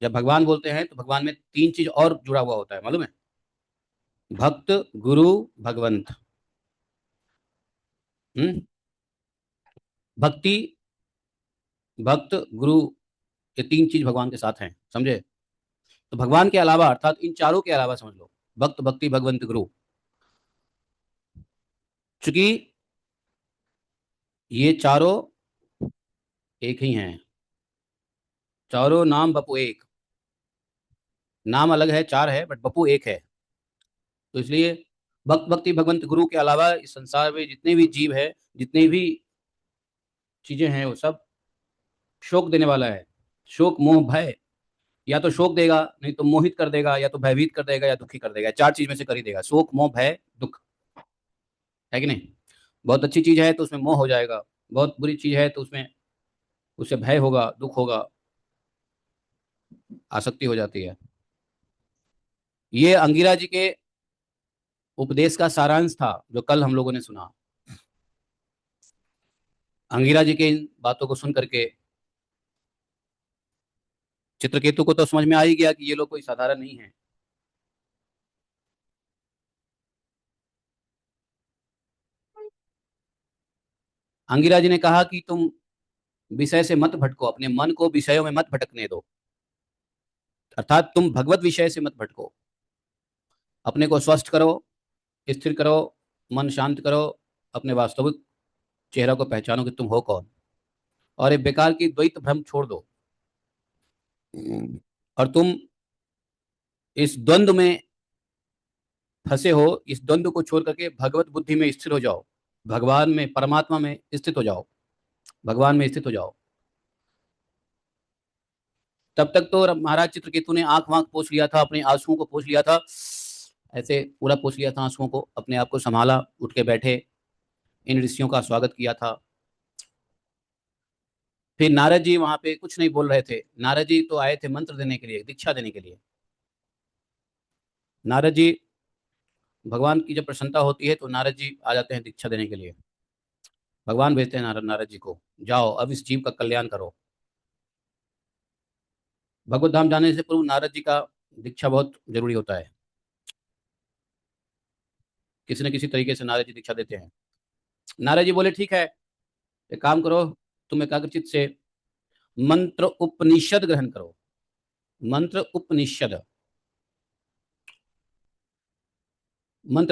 जब भगवान बोलते हैं तो भगवान में तीन चीज और जुड़ा हुआ होता है, मालूम है? भक्त, गुरु, भगवंत। हम्म। भक्ति, भक्त, गुरु, ये तीन चीज भगवान के साथ हैं, समझे? तो भगवान के अलावा, अर्थात इन चारों के अलावा समझ लो, भक्त, भक्ति, भगवंत, गुरु, चूंकि ये चारों एक ही हैं। चारों नाम बपू एक, नाम अलग है, चार है, बट बपू एक है। तो इसलिए भक्त, भक्ति, भगवंत, गुरु के अलावा इस संसार में जितने भी जीव है, जितनी भी चीजें हैं, वो सब शोक देने वाला है। शोक, मोह, भय। या तो शोक देगा, नहीं तो मोहित कर देगा, या तो भयभीत कर देगा, या दुखी कर देगा। चार चीज में से कर ही देगा, शोक, मोह, भय, दुख। है कि नहीं? बहुत अच्छी चीज है तो उसमें मोह हो जाएगा, बहुत बुरी चीज है तो उसमें उससे भय होगा, दुख होगा, आसक्ति हो जाती है। ये अंगिरा जी के उपदेश का सारांश था जो कल हम लोगों ने सुना। अंगिरा जी के इन बातों को सुन करके चित्रकेतु को तो समझ में आ ही गया कि ये लोग कोई साधारण नहीं है। अंगिरा जी ने कहा कि तुम विषय से मत भटको, अपने मन को विषयों में मत भटकने दो। अर्थात तुम भगवत विषय से मत भटको। अपने को स्वस्थ करो, स्थिर करो, मन शांत करो, अपने वास्तविक चेहरा को पहचानो कि तुम हो कौन। और ये बेकार की द्वैत भ्रम छोड़ दो। और तुम इस द्वंद्व में फंसे हो, इस द्वंद्व को छोड़ करके भगवत बुद्धि में स्थिर हो जाओ, भगवान में, परमात्मा में स्थित हो जाओ, भगवान में स्थित हो जाओ। तब तक तो महाराज चित्रकेतु ने आंख वाँख पोंछ लिया था, अपने आंसुओं को पोंछ लिया था, ऐसे पूरा पोंछ लिया था आंसुओं को, अपने आप को संभाला, उठ के बैठे, इन ऋषियों का स्वागत किया था। फिर नारद जी वहां पे कुछ नहीं बोल रहे थे। नारद जी तो आए थे मंत्र देने के लिए, दीक्षा देने के लिए। नारद जी, भगवान की जब प्रसन्नता होती है तो नारद जी आ जाते हैं दीक्षा देने के लिए। भगवान भेजते हैं नारद नारद जी को, जाओ अब इस जीव का कल्याण करो। भगवत धाम जाने से पूर्व नारद जी का दीक्षा बहुत जरूरी होता है। किसी न किसी तरीके से नारद जी दीक्षा देते हैं। नारद जी बोले ठीक है, एक काम करो, तुम एकाग्रचित से मंत्र उपनिषद ग्रहण करो। मंत्र उपनिषद,